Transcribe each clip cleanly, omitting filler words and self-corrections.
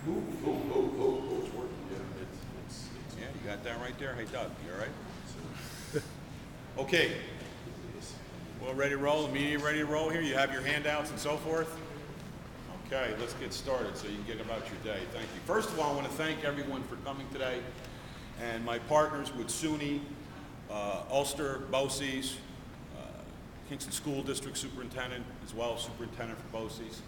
It's working. Yeah, you got that right there? Hey, Doug, you all right? Okay. Well, ready to roll? The media ready to roll here? You have your handouts and so forth? Okay, let's get started so you can get about your day. Thank you. First of all, I want to thank everyone for coming today, and my partners with SUNY, Ulster, BOCES, Kingston School District Superintendent, as well as Superintendent for BOCES.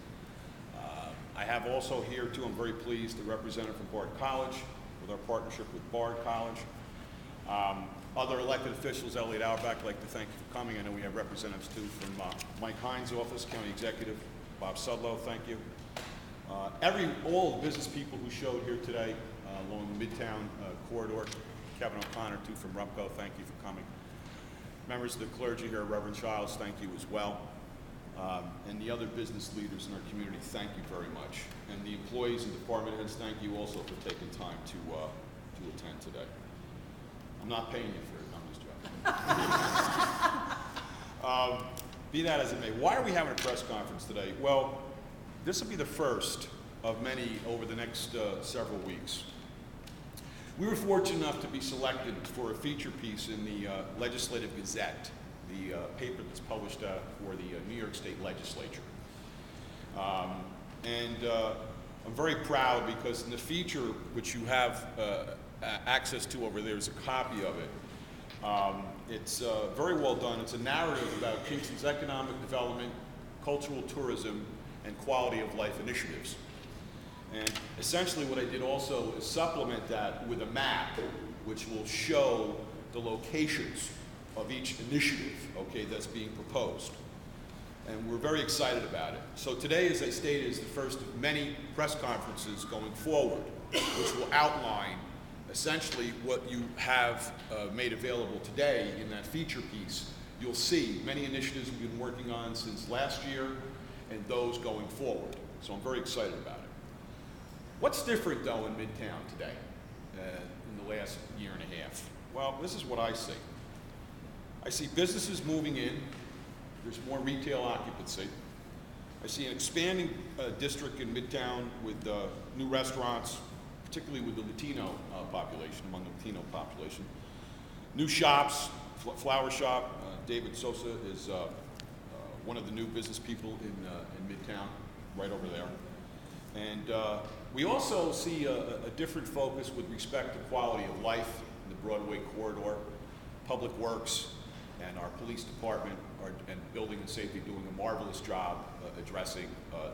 I have also here, too, I'm very pleased, the representative from Bard College, with our partnership with Bard College. Other elected officials, Elliot Auerbach, I'd like to thank you for coming. I know we have representatives, too, from Mike Hines' office, County Executive, Bob Sudlow, thank you. All the business people who showed here today along the Midtown corridor, Kevin O'Connor, too, from RUPCO, thank you for coming. Members of the clergy here, Reverend Childs, thank you as well. And the other business leaders in our community, thank you very much. And the employees and department heads, thank you also for taking time to attend today. I'm not paying you for it, I'm just joking. Be that as it may, why are we having a press conference today? Well, this will be the first of many over the next several weeks. We were fortunate enough to be selected for a feature piece in the Legislative Gazette, the paper that's published for the New York State Legislature. I'm very proud because in the feature, which you have access to over there, is a copy of it. It's very well done. It's a narrative about Kingston's economic development, cultural tourism, and quality of life initiatives. And essentially what I did also is supplement that with a map which will show the locations of each initiative, okay, that's being proposed. And we're very excited about it. So today, as I stated, is the first of many press conferences going forward, which will outline essentially what you have made available today in that feature piece. You'll see many initiatives we've been working on since last year and those going forward. So I'm very excited about it. What's different, though, in Midtown today in the last year and a half? Well, this is what I see. I see businesses moving in. There's more retail occupancy. I see an expanding district in Midtown with new restaurants, particularly with the Latino population, among the Latino population. New shops, flower shop. David Sosa is one of the new business people in Midtown, right over there. And we also see a different focus with respect to quality of life in the Broadway corridor, Public Works, and our police department and building and safety doing a marvelous job addressing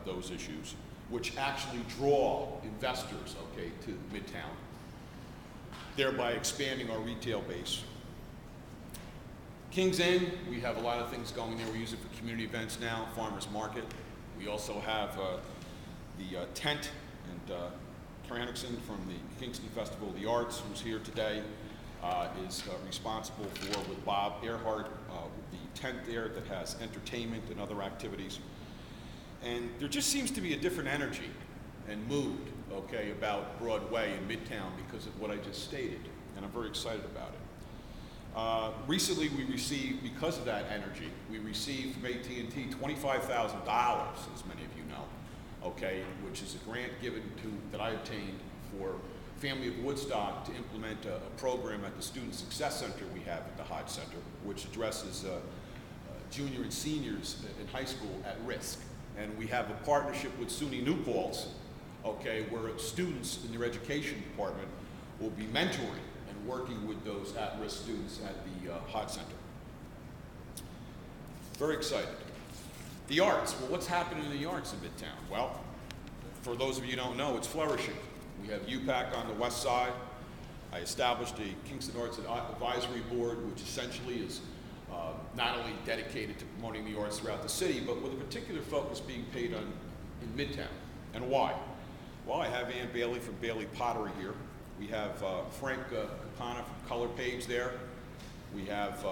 those issues, which actually draw investors, okay, to Midtown, thereby expanding our retail base. Kings Inn, we have a lot of things going there. We use it for community events now, farmers market. We also have the tent, and Karen Henriksen from the Kingston Festival of the Arts, who's here today, is responsible for, with Bob Earhart, the tent there that has entertainment and other activities. And there just seems to be a different energy and mood, okay, about Broadway and Midtown because of what I just stated, and I'm very excited about it. Recently we received, because of that energy, we received from AT&T $25,000, as many of you know, okay, which is a grant given that I obtained for Family of Woodstock to implement a program at the Student Success Center we have at the Hodge Center, which addresses junior and seniors in high school at risk. And we have a partnership with SUNY New Paltz, okay, where students in their education department will be mentoring and working with those at-risk students at the Hodge Center. Very excited. The arts, well, what's happening in the arts in Midtown? Well, for those of you who don't know, it's flourishing. We have UPAC on the west side. I established a Kingston Arts Advisory Board, which essentially is not only dedicated to promoting the arts throughout the city, but with a particular focus being paid on in Midtown. And why? Well, I have Ann Bailey from Bailey Pottery here. We have Frank Capana from Color Page there. We have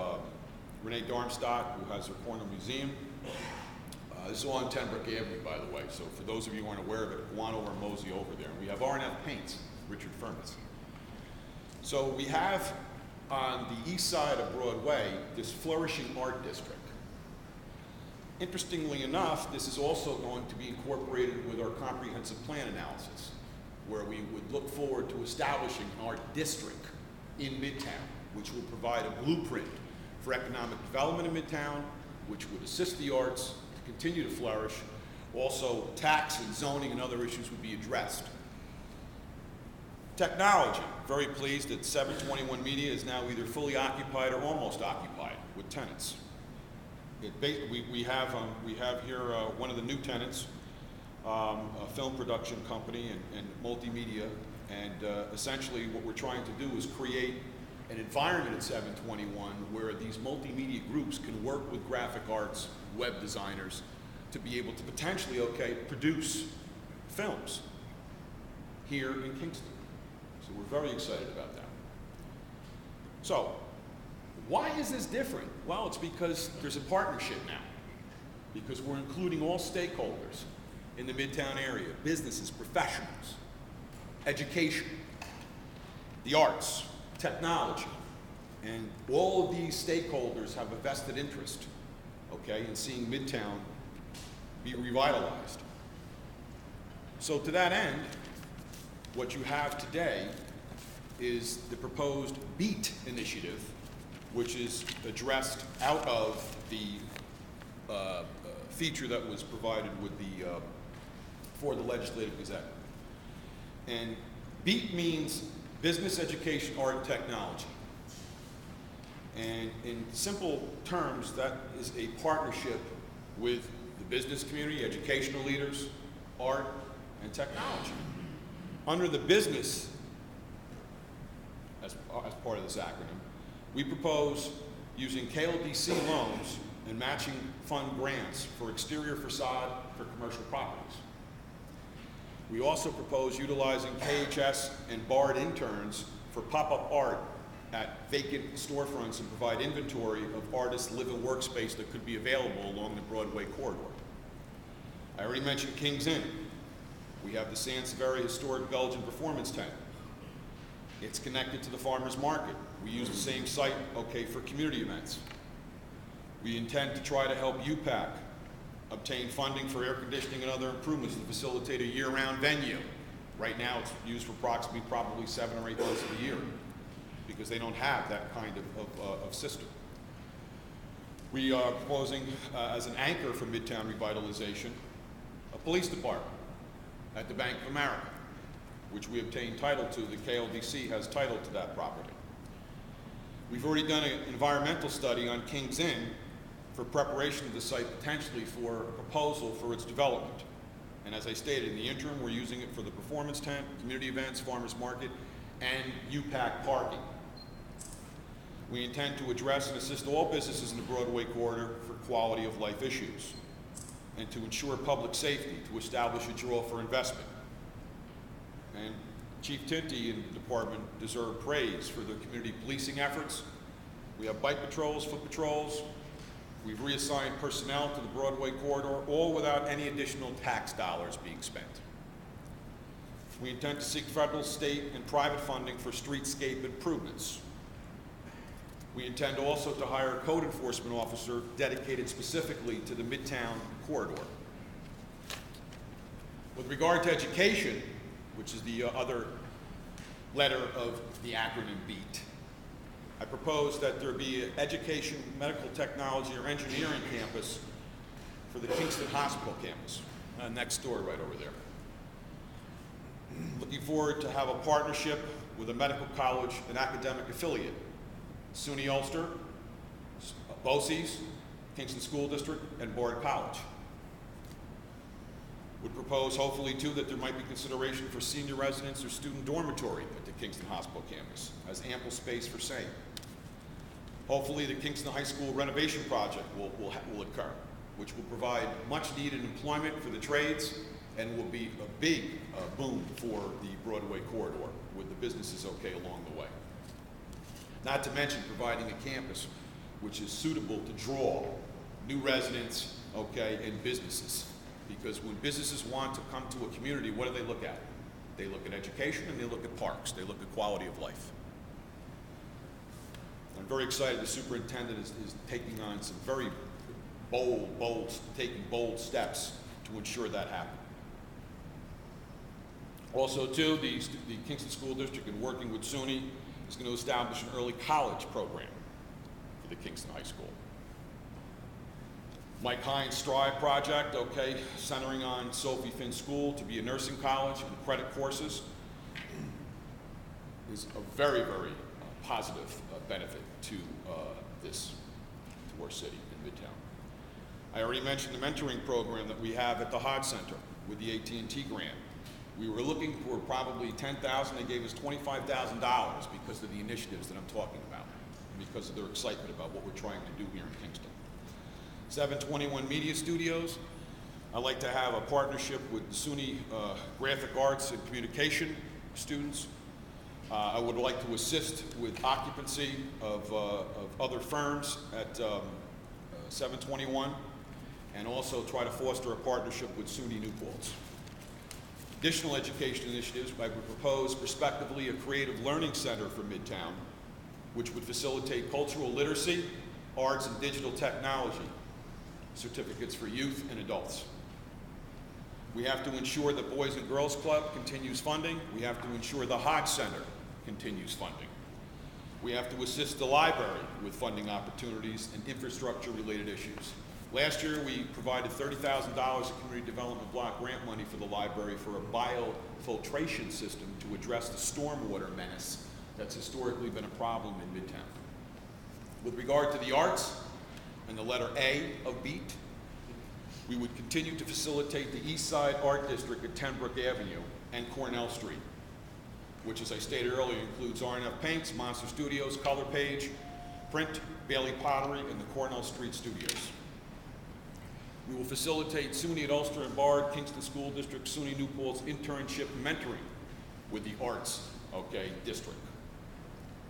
Renee Darmstadt, who has her corner museum. This is all on 10 Brook Avenue, by the way, so for those of you who aren't aware of it, go on over and mosey over there. We have R&F Paints, Richard Furnace. So we have on the east side of Broadway this flourishing art district. Interestingly enough, this is also going to be incorporated with our comprehensive plan analysis. where we would look forward to establishing an art district in Midtown, which will provide a blueprint for economic development in Midtown, which would assist the arts to continue to flourish. Also, tax and zoning and other issues would be addressed. Technology, very pleased that 721 Media is now either fully occupied or almost occupied with tenants. We have here one of the new tenants, a film production company and multimedia, and essentially what we're trying to do is create an environment at 721 where these multimedia groups can work with graphic arts, web designers, to be able to potentially, produce films here in Kingston. So we're very excited about that. So, why is this different? Well, it's because there's a partnership now. Because we're including all stakeholders in the Midtown area, businesses, professionals, education, the arts, technology, and all of these stakeholders have a vested interest, in seeing Midtown be revitalized. So to that end, what you have today is the proposed BEAT initiative, which is addressed out of the feature that was provided with for the Legislative Gazette. And BEAT means Business, Education, Art, and Technology. And in simple terms, that is a partnership with the business community, educational leaders, art, and technology. Under the business, as part of this acronym, we propose using KLDC loans and matching fund grants for exterior facade for commercial properties. We also propose utilizing KHS and BARD interns for pop-up art at vacant storefronts and provide inventory of artists' live and workspace that could be available along the Broadway corridor. I already mentioned King's Inn. We have the San Severi Historic Belgian Performance Tent. It's connected to the farmers market. We use the same site, for community events. We intend to try to help UPAC obtain funding for air conditioning and other improvements to facilitate a year-round venue. Right now, it's used for approximately probably 7 or 8 months of the year because they don't have that kind of system. We are proposing, as an anchor for Midtown revitalization, a police department at the Bank of America, which we obtained title to. The KLDC has title to that property. We've already done an environmental study on King's Inn for preparation of the site potentially for a proposal for its development. And as I stated, in the interim, we're using it for the performance tent, community events, farmers market, and UPAC parking. We intend to address and assist all businesses in the Broadway corridor for quality of life issues and to ensure public safety, to establish a draw for investment. And Chief Tinty and the department deserve praise for their community policing efforts. We have bike patrols, foot patrols. We've reassigned personnel to the Broadway corridor, all without any additional tax dollars being spent. We intend to seek federal, state, and private funding for streetscape improvements. We intend also to hire a code enforcement officer dedicated specifically to the Midtown corridor. With regard to education, which is the other letter of the acronym BEAT, I propose that there be an education, medical technology, or engineering campus for the Kingston Hospital campus, next door right over there. Looking forward to have a partnership with a medical college and academic affiliate, SUNY Ulster, BOCES, Kingston School District, and Bard College. Would propose, hopefully, too, that there might be consideration for senior residence or student dormitory at the Kingston Hospital campus, has ample space for same. Hopefully, the Kingston High School renovation project will occur, which will provide much-needed employment for the trades and will be a big boom for the Broadway corridor with the businesses along the way. Not to mention providing a campus which is suitable to draw new residents, and businesses. Because when businesses want to come to a community, what do they look at? They look at education and they look at parks. They look at quality of life. I'm very excited the superintendent is taking on some very taking bold steps to ensure that happens. Also, too, the Kingston School District, in working with SUNY, is going to establish an early college program for the Kingston High School. Mike Hines' Strive project, okay, centering on Sophie Finn School to be a nursing college and credit courses, is a very, very positive benefit to our city in Midtown. I already mentioned the mentoring program that we have at the Hodge Center with the AT&T grant. We were looking for probably $10,000. They gave us $25,000 because of the initiatives that I'm talking about, because of their excitement about what we're trying to do here in Kingston. 721 Media Studios. I'd like to have a partnership with the SUNY Graphic Arts and Communication students. I would like to assist with occupancy of other firms at 721, and also try to foster a partnership with SUNY New Paltz. Additional education initiatives, I would propose prospectively a creative learning center for Midtown, which would facilitate cultural literacy, arts, and digital technology certificates for youth and adults. We have to ensure that Boys and Girls Club continues funding. We have to ensure the Hodge Center continues funding. We have to assist the library with funding opportunities and infrastructure-related issues. Last year, we provided $30,000 of community development block grant money for the library for a biofiltration system to address the stormwater menace that's historically been a problem in Midtown. With regard to the arts and the letter A of BEAT, we would continue to facilitate the East Side Art District at 10 Brook Avenue and Cornell Street, which, as I stated earlier, includes R&F Paints, Monster Studios, Color Page, Print, Bailey Pottery, and the Cornell Street Studios. We will facilitate SUNY at Ulster and Bard, Kingston School District, SUNY New Paltz internship mentoring with the arts, okay, district,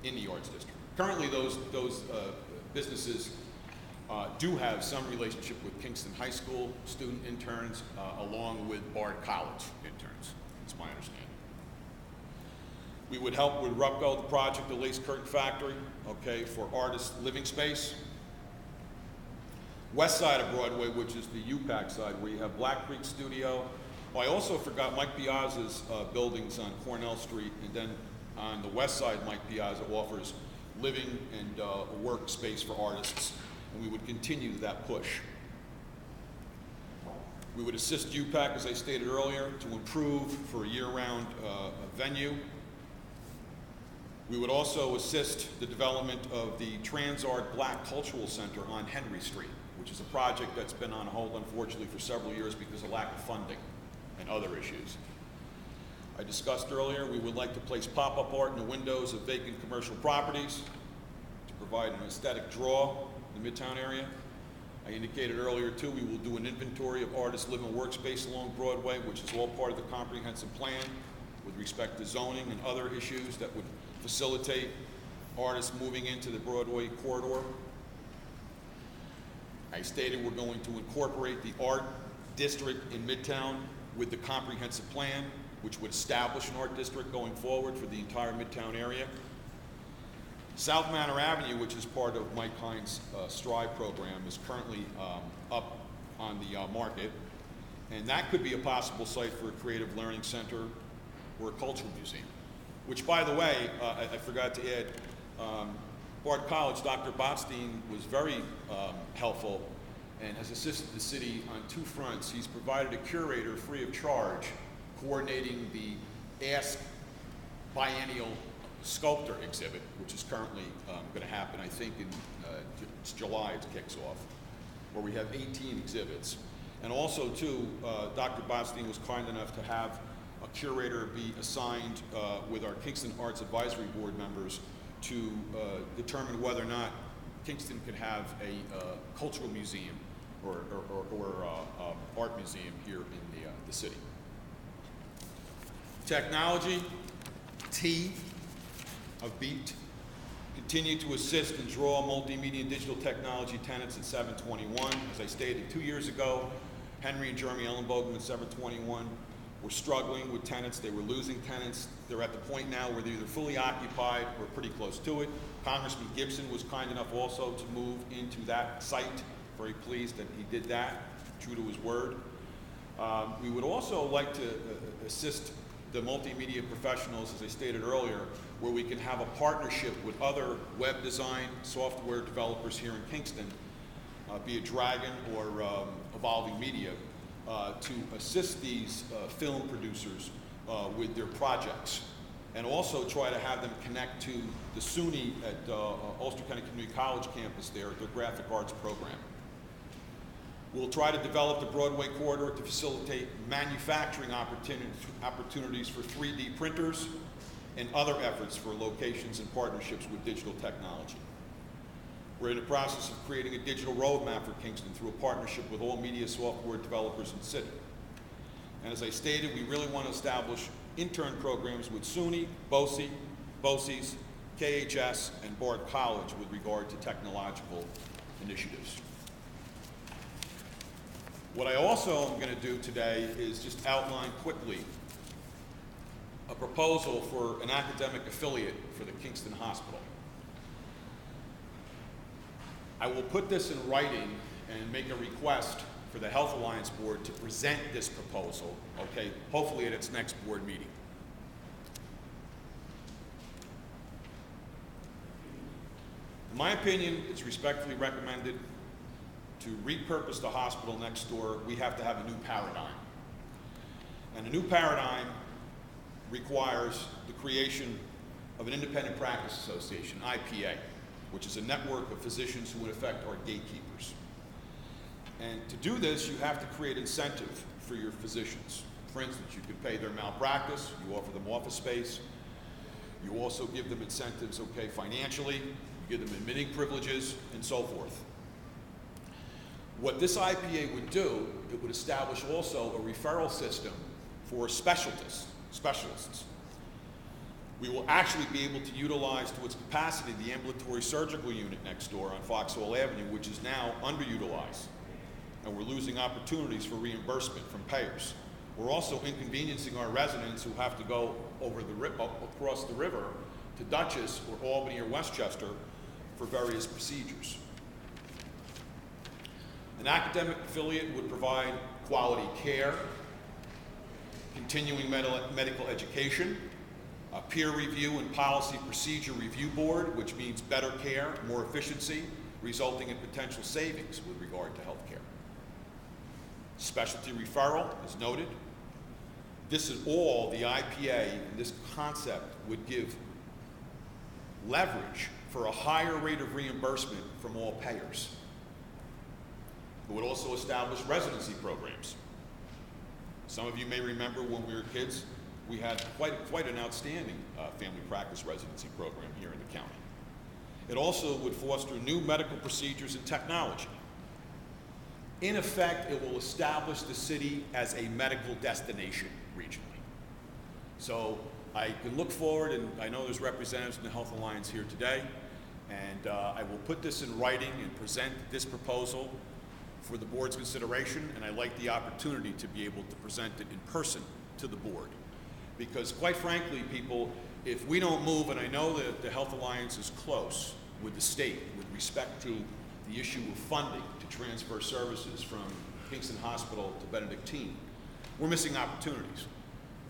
in the arts district. Currently, those businesses do have some relationship with Kingston High School student interns, along with Bard College interns. That's my understanding. We would help with Rupco, the project, the Lace Curtain Factory, okay, for artists' living space. West side of Broadway, which is the UPAC side, where you have Black Creek Studio. Oh, I also forgot Mike Piazza's buildings on Cornell Street, and then on the west side, Mike Piazza offers living and work space for artists, and we would continue that push. We would assist UPAC, as I stated earlier, to improve for a year-round venue. We would also assist the development of the TransArt Black Cultural Center on Henry Street, which is a project that's been on hold, unfortunately, for several years because of lack of funding and other issues. I discussed earlier, we would like to place pop-up art in the windows of vacant commercial properties to provide an aesthetic draw in the Midtown area. I indicated earlier, too, we will do an inventory of artists' living workspace along Broadway, which is all part of the comprehensive plan with respect to zoning and other issues that would facilitate artists moving into the Broadway corridor. I stated we're going to incorporate the art district in Midtown with the comprehensive plan, which would establish an art district going forward for the entire Midtown area. South Manor Avenue, which is part of Mike Hines' Strive program, is currently up on the market, and that could be a possible site for a creative learning center or a cultural museum. Which, by the way, I forgot to add, Bard College, Dr. Botstein was very helpful and has assisted the city on two fronts. He's provided a curator free of charge, coordinating the Ask Biennial Sculptor exhibit, which is currently going to happen, I think, in it's July it kicks off, where we have 18 exhibits. And also, too, Dr. Botstein was kind enough to have a curator be assigned with our Kingston Arts Advisory Board members to determine whether or not Kingston could have a cultural museum or art museum here in the city. Technology, T of BEAT, continue to assist and draw multimedia and digital technology tenants at 721. As I stated 2 years ago, Henry and Jeremy Ellenbogen at 721 were struggling with tenants. They were losing tenants. They're at the point now where they're either fully occupied or pretty close to it. Congressman Gibson was kind enough also to move into that site. Very pleased that he did that, true to his word. We would also like to assist the multimedia professionals, as I stated earlier, where we can have a partnership with other web design software developers here in Kingston, be it Dragon or Evolving Media, to assist these film producers with their projects, and also try to have them connect to the SUNY at Ulster County Community College campus there, their graphic arts program. We'll try to develop the Broadway corridor to facilitate manufacturing opportunities for 3D printers and other efforts for locations and partnerships with digital technology. We're in the process of creating a digital roadmap for Kingston through a partnership with all media software developers in the city. And as I stated, we really want to establish intern programs with SUNY, BOCES, KHS, and Bard College with regard to technological initiatives. What I also am going to do today is just outline quickly a proposal for an academic affiliate for the Kingston Hospital. I will put this in writing and make a request for the Health Alliance Board to present this proposal, okay, hopefully at its next board meeting. In my opinion, it's respectfully recommended to repurpose the hospital next door. We have to have a new paradigm. And a new paradigm requires the creation of an independent practice association, IPA, which is a network of physicians who in effect are gatekeepers. And to do this, you have to create incentive for your physicians. For instance, you could pay their malpractice, you offer them office space, you also give them incentives, okay, financially, you give them admitting privileges, and so forth. What this IPA would do, it would establish also a referral system for specialists. We will actually be able to utilize to its capacity the ambulatory surgical unit next door on Foxhall Avenue, which is now underutilized. And we're losing opportunities for reimbursement from payers. We're also inconveniencing our residents who have to go over across the river to Dutchess or Albany or Westchester for various procedures. An academic affiliate would provide quality care, continuing medical education, a peer review and policy procedure review board, which means better care, more efficiency, resulting in potential savings with regard to health care. Specialty referral, as noted. This is all the IPA, and this concept would give leverage for a higher rate of reimbursement from all payers. It would also establish residency programs. Some of you may remember when we were kids, we had quite an outstanding family practice residency program here in the county. It also would foster new medical procedures and technology. In effect, it will establish the city as a medical destination regionally. So I can look forward, and I know there's representatives from the Health Alliance here today, and I will put this in writing and present this proposal for the board's consideration, and I'd like the opportunity to be able to present it in person to the board. Because quite frankly, people, if we don't move, and I know that the Health Alliance is close with the state with respect to the issue of funding to transfer services from Kingston Hospital to Benedictine, we're missing opportunities.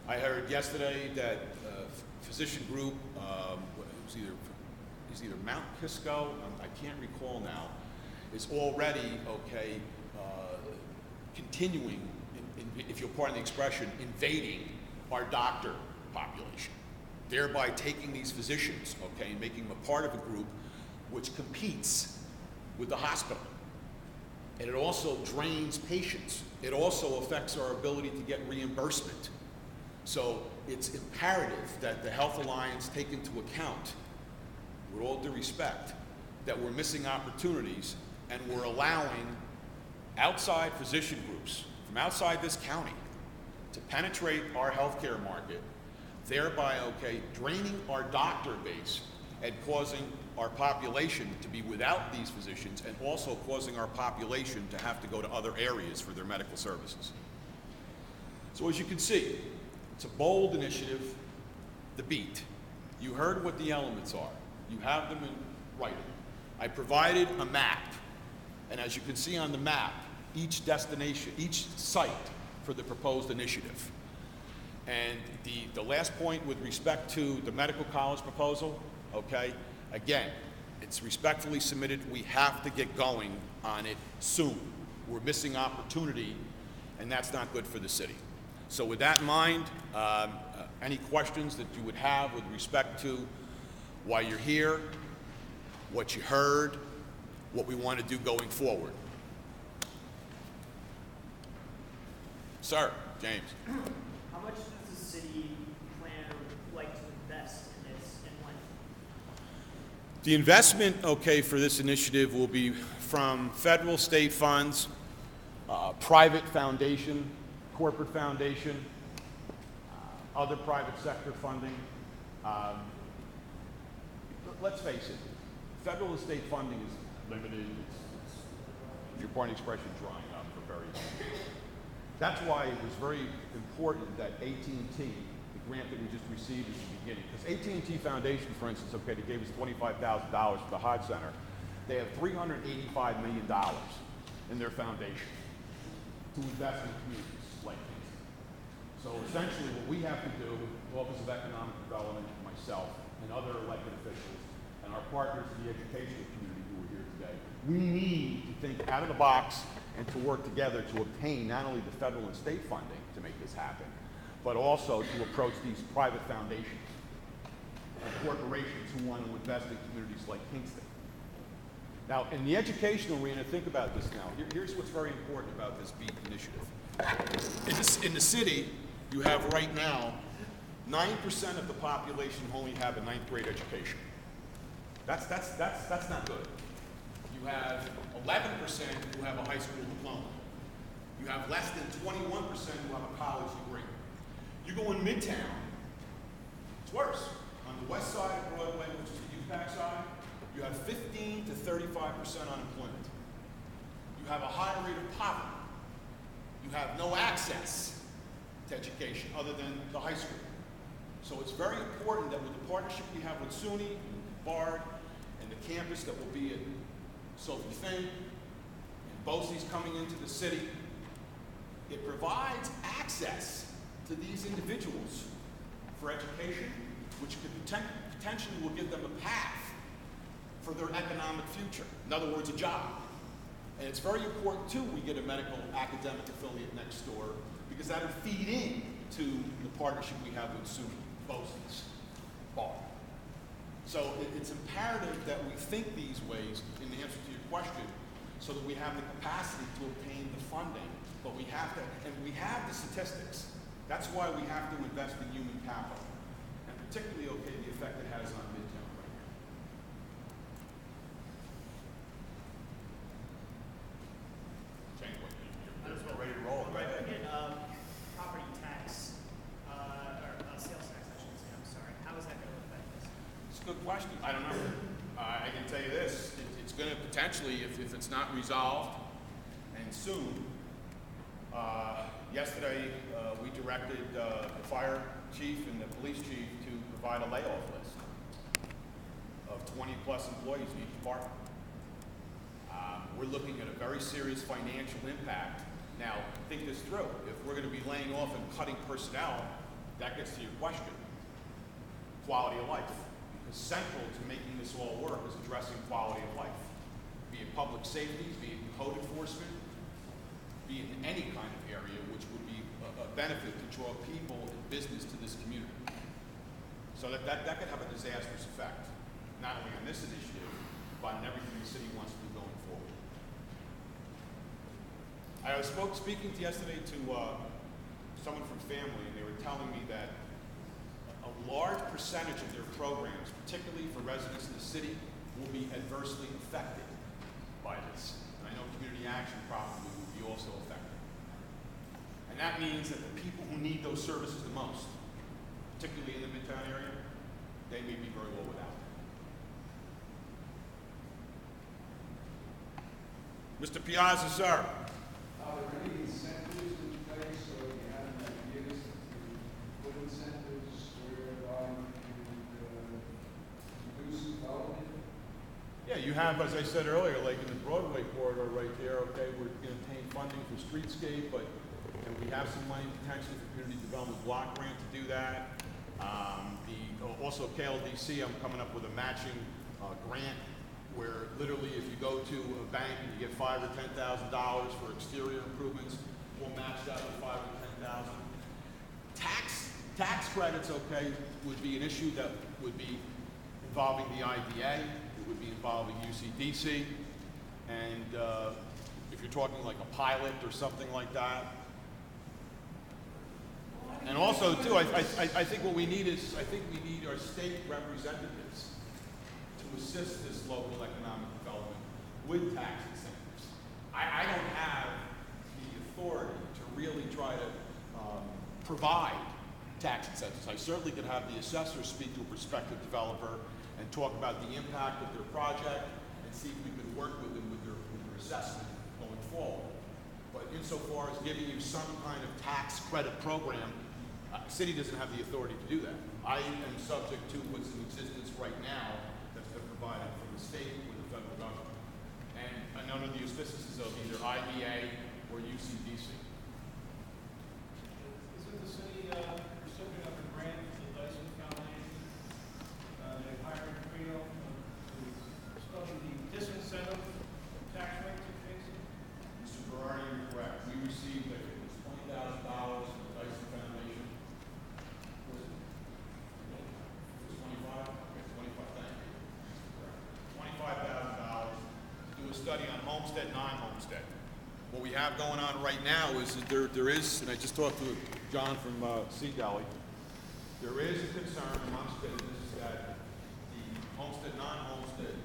I heard yesterday that a physician group, it was either Mount Kisco, I can't recall now, is already, okay, continuing, if you'll pardon the expression, invading our doctor population, thereby taking these physicians, okay, and making them a part of a group which competes with the hospital. And it also drains patients. It also affects our ability to get reimbursement. So it's imperative that the Health Alliance take into account, with all due respect, that we're missing opportunities and we're allowing outside physician groups from outside this county to penetrate our healthcare market, thereby, okay, draining our doctor base and causing our population to be without these physicians, and also causing our population to have to go to other areas for their medical services. So as you can see, it's a bold initiative, the BEAT. You heard what the elements are. You have them in writing. I provided a map, and as you can see on the map, each destination, each site for the proposed initiative. And the last point with respect to the medical college proposal, okay, again, it's respectfully submitted. We have to get going on it soon. We're missing opportunity, and that's not good for the city. So with that in mind, any questions that you would have with respect to why you're here, what you heard, what we want to do going forward? Sir, James. How much does the city plan or like to invest in this and when? The investment, okay, for this initiative will be from federal, state funds, private foundation, corporate foundation, other private sector funding. Let's face it, federal and state funding is limited. It's your point expression, drying up for very long. That's why it was very important that AT&T, the grant that we just received at the beginning, because AT&T Foundation, for instance, okay, they gave us $25,000 for the Hodge Center. They have $385 million in their foundation to invest in communities like Kingston. So essentially what we have to do, the Office of Economic Development, myself, and other elected officials, and our partners in the educational community who are here today, we need to think out of the box and to work together to obtain not only the federal and state funding to make this happen, but also to approach these private foundations and corporations who want to invest in communities like Kingston. Now, in the educational arena, think about this now. Here's what's very important about this BEAT initiative. In the city, you have right now 9% of the population who only have a 9th grade education. That's not good. You have 11% who have a high school diploma. You have less than 21% who have a college degree. You go in Midtown, it's worse. On the west side of Broadway, which is the UPAC side, you have 15 to 35% unemployment. You have a high rate of poverty. You have no access to education other than the high school. So it's very important that with the partnership we have with SUNY, BARD, and the campus that will be at Sophie Finn, and BOCES coming into the city, it provides access to these individuals for education, which could potentially will give them a path for their economic future. In other words, a job. And it's very important, too, we get a medical academic affiliate next door, because that will feed in to the partnership we have with SUNY, BOCES, BARD. So it's imperative that we think these ways in the answer to your question so that we have the capacity to obtain the funding, but we have to, and we have the statistics. That's why we have to invest in human capital, and particularly, okay, the effect it has on Midtown right now. Jane, you're ready to roll, right? Property tax, or sales tax, I should say, I'm sorry. How is that going to affect this? It's a good question. I don't know. I can tell you this. It's going to potentially, if it's not resolved, and soon, yesterday we directed the fire chief and the police chief to provide a layoff list of 20 plus employees in each department. We're looking at a very serious financial impact. Now, think this through. If we're going to be laying off and cutting personnel, that gets to your question. Quality of life. Because central to making this all work is addressing quality of life. Be it public safety, be it code enforcement, be it in any kind of area which would be a benefit to draw people and business to this community. So that could have a disastrous effect, not only on this initiative, but on everything the city wants to do going forward. I was speaking yesterday to someone from family, and they were telling me that a large percentage of their programs, particularly for residents in the city, will be adversely affected by this. And I know community action probably will be also affected. And that means that the people who need those services the most, particularly in the Midtown area, they may be very well without them. Mr. Piazza, sir. Are there any incentives in place, or do you have any ideas to put incentives whereby you can reduce development? Yeah, you have, as I said earlier, like in the Broadway corridor right there, okay, we're going to obtain funding for streetscape, and We have some money potentially for community development block grant to do that. Also KLDC, I'm coming up with a matching grant where literally if you go to a bank and you get $5,000 or $10,000 for exterior improvements, we'll match that with $5,000 or $10,000. Tax credits, okay, would be an issue that would be involving the IDA, it would be involving UCDC, and if you're talking like a pilot or something like that. And also, too, I think what we need is, I think we need our state representatives to assist this local economic development with tax incentives. I don't have the authority to really try to provide tax incentives. I certainly could have the assessor speak to a prospective developer and talk about the impact of their project and see if we could work with them with their assessment going forward. But insofar as giving you some kind of tax credit program, the city doesn't have the authority to do that. I am subject to what's in existence right now that's been provided from the state or the federal government. And under the auspices of either IDA or UCDC. Isn't the city recipient of a grant from the Dyson Foundation? They hired Creo to study the disincentive tax rates in Kingston? Mr. Berardi, you're correct. We received, I think it was $20,000 from the Dyson Foundation. Was it? It was 25? Okay, 25, thank you. $25,000 to do a study on homestead, non-homestead. What we have going on right now is that there is, and I just talked to John from Sea Galley, there is a concern amongst businesses that the homestead, non-homestead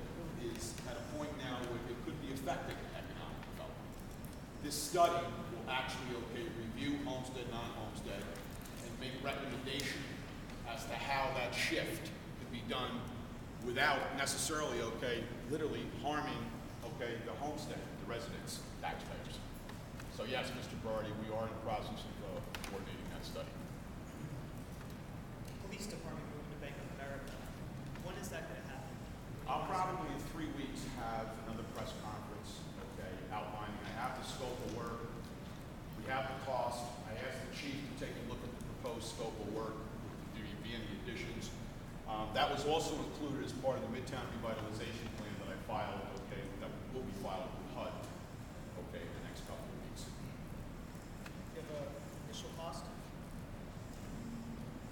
is at a point now where it could be affecting economic development. This study will actually, okay, review homestead, non-homestead, and make recommendation as to how that shift could be done without necessarily, okay, literally harming, okay, the homestead, the residents, taxpayers. So yes, Mr. Berardi, we are in the process of coordinating that study. Police department moving to Bank of America. When is that going to happen? I'll probably in 3 weeks have another press conference, okay, outlining. I have the scope of work. We have the cost. I asked the chief to take a look at the proposed scope of work. If there be any additions. That was also included as part of the Midtown Revitalization Plan that I filed, okay, that will be filed with HUD, okay, in the next couple of weeks. Do you have an initial cost?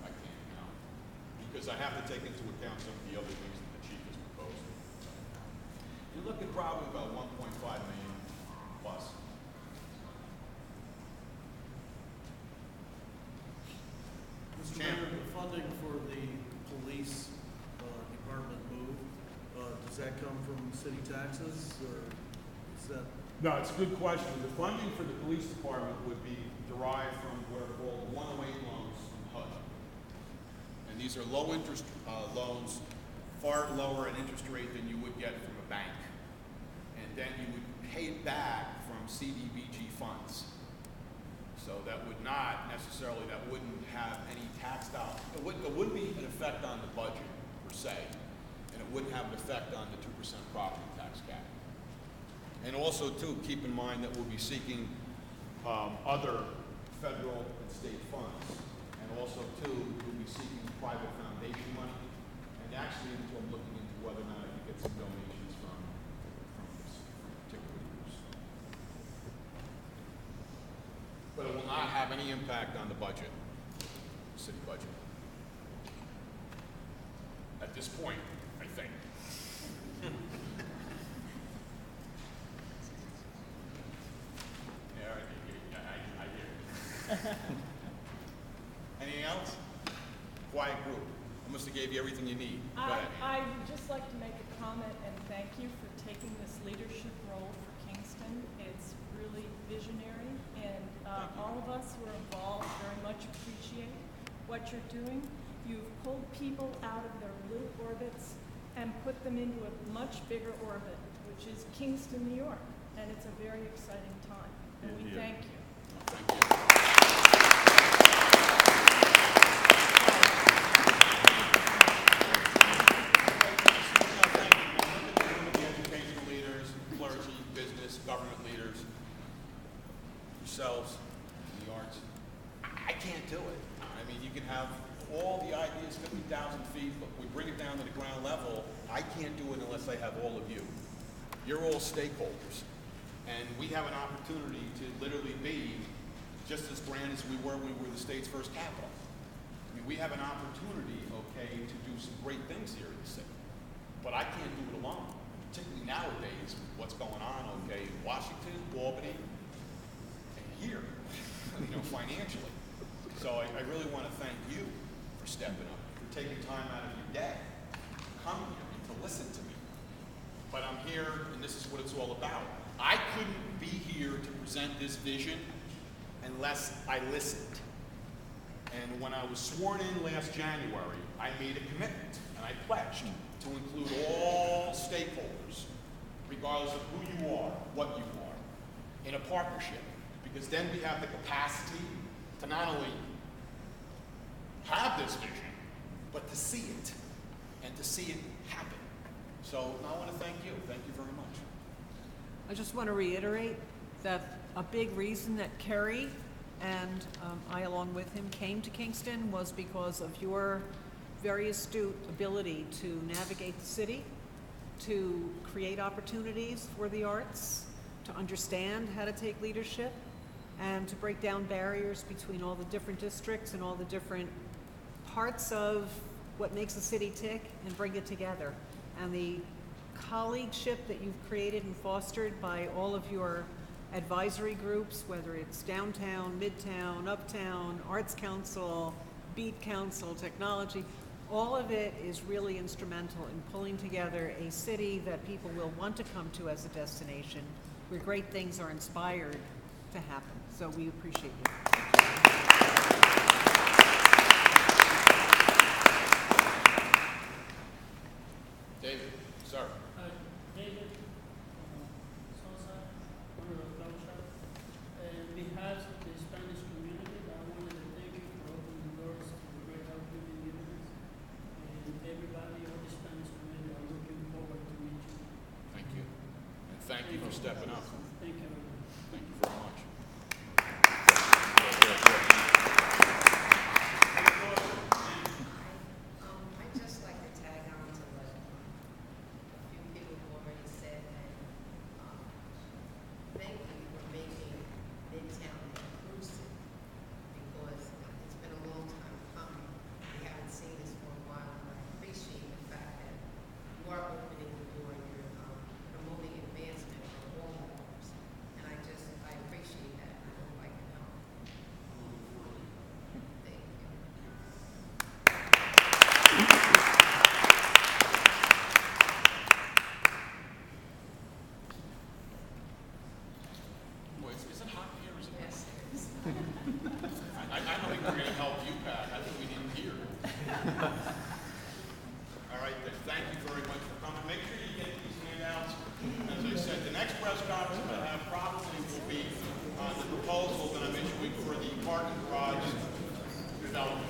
I can't now, because I have to take into account some of the other things that the chief has proposed. You're looking probably about 1.5 million plus. Mr. Mayor, the funding for the police department move, does that come from city taxes, or is that? No, it's a good question. The funding for the police department would be derived from what are called 108 loans from HUD. And these are low interest loans, far lower in interest rate than you would get from a bank. And then you would pay it back from CDBG funds. So that would not necessarily, that wouldn't have any tax dollars. It wouldn't be an effect on the budget per se, and it wouldn't have an effect on the 2% property tax cap. And also too, keep in mind that we'll be seeking other federal and state funds. And also too, we'll be seeking private foundation money. And actually, I'm looking into whether or not I can get some donations from particular groups. But it will not have any impact on the budget, city budget. At this point, I think. Yeah, I hear it. Anything else? Quiet group. I must have gave you everything you need. Go ahead. I would just like to make a comment and thank you for taking this leadership role for Kingston. It's really visionary, and all of us who are involved very much appreciate what you're doing. You've pulled people out of their little orbits and put them into a much bigger orbit, which is Kingston, New York. And it's a very exciting time. And we thank you. Thank you. Government leaders, yourselves, the arts. all the ideas, 50,000 feet, but we bring it down to the ground level, I can't do it unless I have all of you. You're all stakeholders. And we have an opportunity to literally be just as grand as we were when we were the state's first capital. I mean, we have an opportunity, okay, to do some great things here in the city. But I can't do it alone, particularly nowadays with what's going on, okay, in Washington, Albany, and here, you know, financially. So I really want to thank you for stepping up, for taking time out of your day to come here and to listen to me. But I'm here, and this is what it's all about. I couldn't be here to present this vision unless I listened. And when I was sworn in last January, I made a commitment, and I pledged to include all stakeholders, regardless of who you are, what you are, in a partnership. Because then we have the capacity to not only have this vision, but to see it, and to see it happen. So I want to thank you. Thank you very much. I just want to reiterate that a big reason that Kerry and I, along with him, came to Kingston was because of your very astute ability to navigate the city, to create opportunities for the arts, to understand how to take leadership, and to break down barriers between all the different districts and all the different parts of what makes a city tick and bring it together. And the colleagueship that you've created and fostered by all of your advisory groups, whether it's downtown, midtown, uptown, arts council, beat council, technology, all of it is really instrumental in pulling together a city that people will want to come to as a destination, where great things are inspired to happen. So we appreciate you. David, sir. David Sosa, owner of Flower Shop. On behalf of the Spanish community, I wanted to thank you for opening the doors to the great help you've been giving us. And everybody, all the Spanish community, are looking forward to meet you. Thank you. And thank you for stepping up. Thank you. Thank you very much. I'd just like to tag on to what a few people have already said, and thank you for making Midtown inclusive, because it's been a long time coming. We haven't seen this for a while, and I appreciate the fact that you are opening the door and you're promoting advancement for all members. And I appreciate that, and I hope I can help. Thank you. Boy, is it hot in here? Is it? Yes, it is. I don't think we're going to help you, Pat. I think we need him here. All right, then. Thank you very much for coming. Make sure you get these handouts. As I said, the next press conference I'm going to have probably will be on the proposal that I'm issuing for the parking garage development.